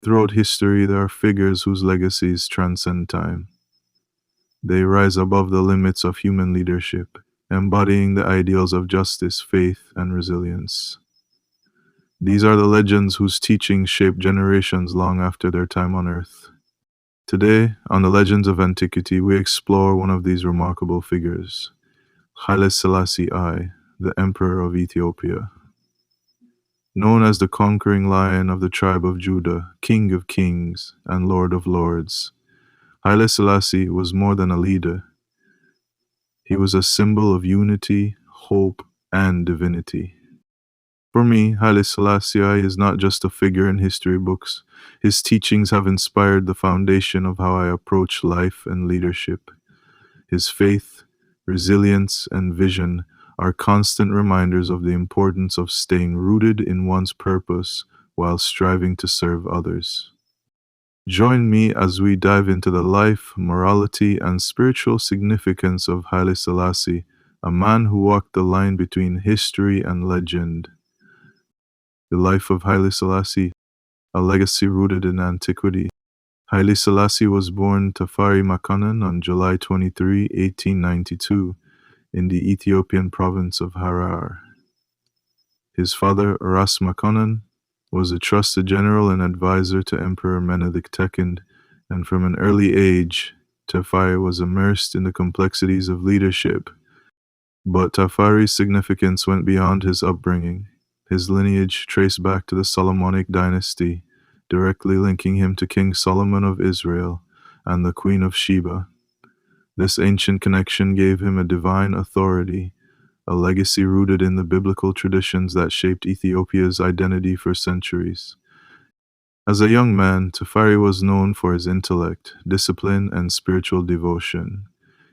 Throughout history, there are figures whose legacies transcend time. They rise above the limits of human leadership, embodying the ideals of justice, faith, and resilience. These are the legends whose teachings shape generations long after their time on earth. Today, on the Legends of Antiquity, we explore one of these remarkable figures, Haile Selassie I, the Emperor of Ethiopia. Known as the conquering lion of the tribe of Judah, King of kings, and Lord of lords, Haile Selassie was more than a leader. He was a symbol of unity, hope, and divinity. For me, Haile Selassie is not just a figure in history books. His teachings have inspired the foundation of how I approach life and leadership. His faith, resilience, and vision are constant reminders of the importance of staying rooted in one's purpose while striving to serve others. Join me as we dive into the life, morality, and spiritual significance of Haile Selassie, a man who walked the line between history and legend. The life of Haile Selassie, a legacy rooted in antiquity. Haile Selassie was born Tafari Makonnen on July 23, 1892, in the Ethiopian province of Harar. His father, Ras Makonnen, was a trusted general and advisor to Emperor Menelik II, and from an early age, Tafari was immersed in the complexities of leadership. But Tafari's significance went beyond his upbringing. His lineage traced back to the Solomonic dynasty, directly linking him to King Solomon of Israel and the Queen of Sheba. This ancient connection gave him a divine authority, a legacy rooted in the biblical traditions that shaped Ethiopia's identity for centuries. As a young man, Tafari was known for his intellect, discipline, and spiritual devotion.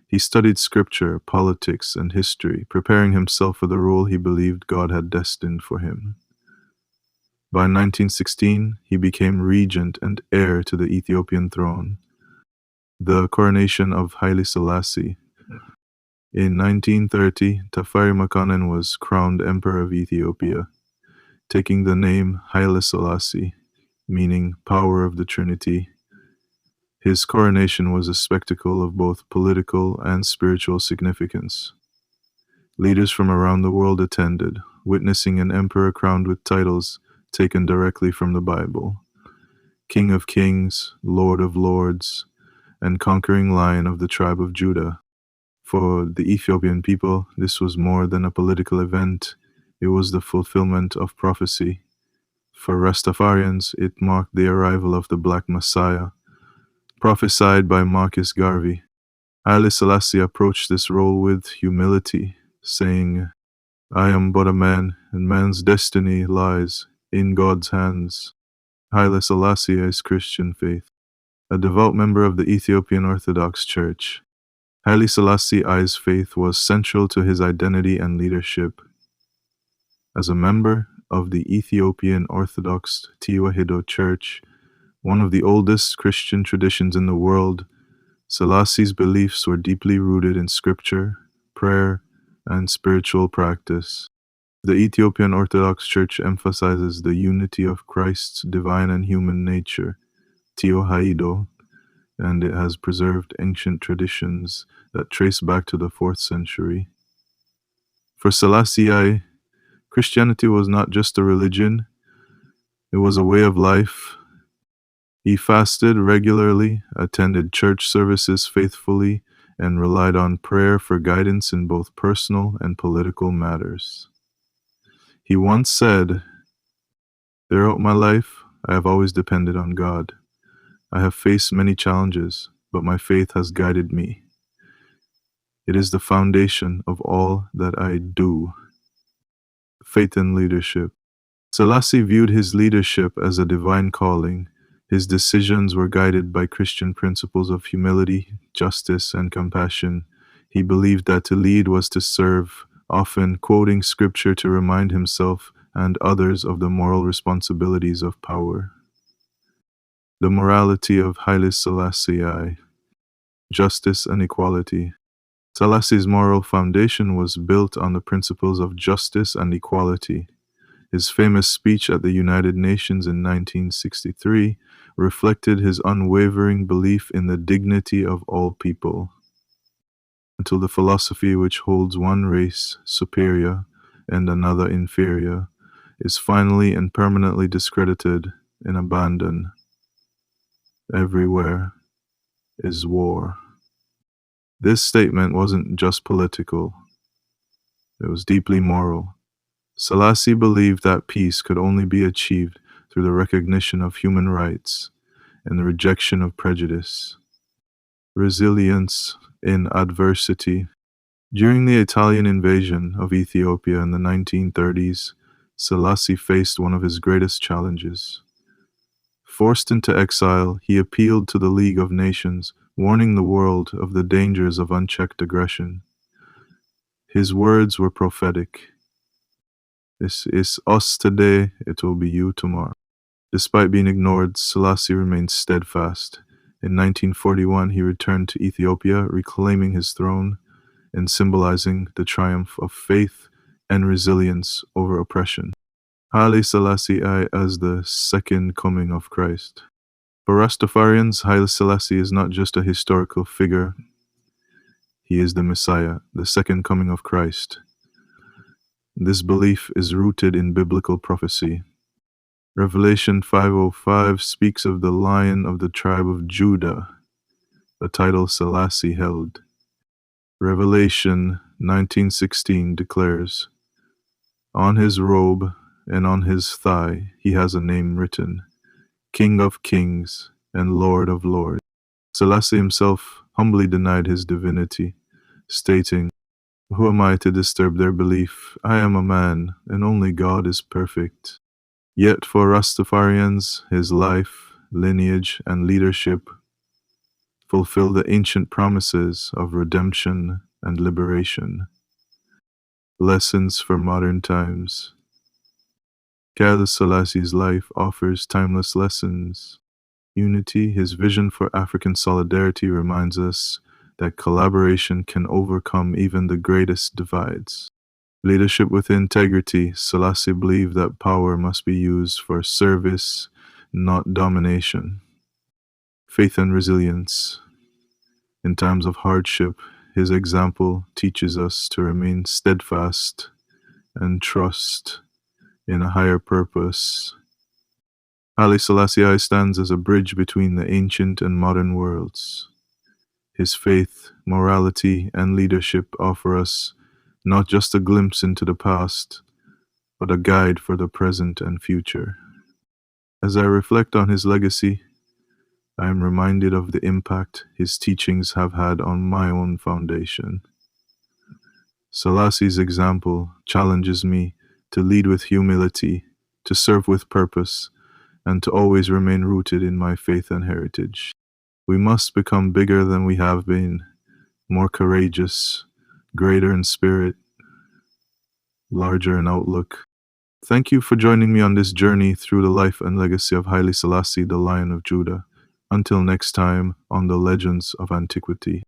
He studied scripture, politics, and history, preparing himself for the role he believed God had destined for him. By 1916, he became regent and heir to the Ethiopian throne. The coronation of Haile Selassie. In 1930, Tafari Makonnen was crowned Emperor of Ethiopia, taking the name Haile Selassie, meaning power of the Trinity. His coronation was a spectacle of both political and spiritual significance. Leaders from around the world attended, witnessing an emperor crowned with titles taken directly from the Bible: King of Kings, Lord of Lords, and conquering lion of the tribe of Judah. For the Ethiopian people, this was more than a political event. It was the fulfillment of prophecy. For Rastafarians, it marked the arrival of the Black Messiah, prophesied by Marcus Garvey. Haile Selassie approached this role with humility, saying, "I am but a man, and man's destiny lies in God's hands." Haile Selassie is Christian faith. A devout member of the Ethiopian Orthodox Church, Haile Selassie I's faith was central to his identity and leadership. As a member of the Ethiopian Orthodox Tewahedo Church, one of the oldest Christian traditions in the world, Selassie's beliefs were deeply rooted in scripture, prayer, and spiritual practice. The Ethiopian Orthodox Church emphasizes the unity of Christ's divine and human nature, Tewahedo, and it has preserved ancient traditions that trace back to the 4th century. For Selassie I, Christianity was not just a religion, it was a way of life. He fasted regularly, attended church services faithfully, and relied on prayer for guidance in both personal and political matters. He once said, "Throughout my life, I have always depended on God. I have faced many challenges, but my faith has guided me. It is the foundation of all that I do." Faith and leadership. Selassie viewed his leadership as a divine calling. His decisions were guided by Christian principles of humility, justice, and compassion. He believed that to lead was to serve, often quoting scripture to remind himself and others of the moral responsibilities of power. The morality of Haile Selassie I. Justice and equality. Selassie's moral foundation was built on the principles of justice and equality. His famous speech at the United Nations in 1963 reflected his unwavering belief in the dignity of all people, until the philosophy which holds one race superior and another inferior is finally and permanently discredited and abandoned. Everywhere is war. This statement wasn't just political, it was deeply moral. Selassie believed that peace could only be achieved through the recognition of human rights and the rejection of prejudice. Resilience in adversity. During the Italian invasion of Ethiopia in the 1930s, Selassie faced one of his greatest challenges. Forced into exile, he appealed to the League of Nations, warning the world of the dangers of unchecked aggression. His words were prophetic. This is us today, it will be you tomorrow. Despite being ignored, Selassie remained steadfast. In 1941, he returned to Ethiopia, reclaiming his throne and symbolizing the triumph of faith and resilience over oppression. Haile Selassie I as the second coming of Christ. For Rastafarians, Haile Selassie is not just a historical figure. He is the Messiah, the second coming of Christ. This belief is rooted in biblical prophecy. Revelation 5:05 speaks of the Lion of the tribe of Judah, a title Selassie held. Revelation 19:16 declares, "On his robe and on his thigh he has a name written, King of Kings and Lord of Lords." Selassie himself humbly denied his divinity, stating, "Who am I to disturb their belief? I am a man, and only God is perfect." Yet for Rastafarians, his life, lineage, and leadership fulfill the ancient promises of redemption and liberation. Lessons for modern times. Haile Selassie's life offers timeless lessons. Unity, his vision for African solidarity reminds us that collaboration can overcome even the greatest divides. Leadership with integrity, Selassie believed that power must be used for service, not domination. Faith and resilience. In times of hardship, his example teaches us to remain steadfast and trust in a higher purpose. Haile Selassie I stands as a bridge between the ancient and modern worlds. His faith, morality, and leadership offer us not just a glimpse into the past, but a guide for the present and future. As I reflect on his legacy, I am reminded of the impact his teachings have had on my own foundation. Selassie's example challenges me to lead with humility, to serve with purpose, and to always remain rooted in my faith and heritage. We must become bigger than we have been, more courageous, greater in spirit, larger in outlook. Thank you for joining me on this journey through the life and legacy of Haile Selassie, the Lion of Judah. Until next time on the Legends of Antiquity.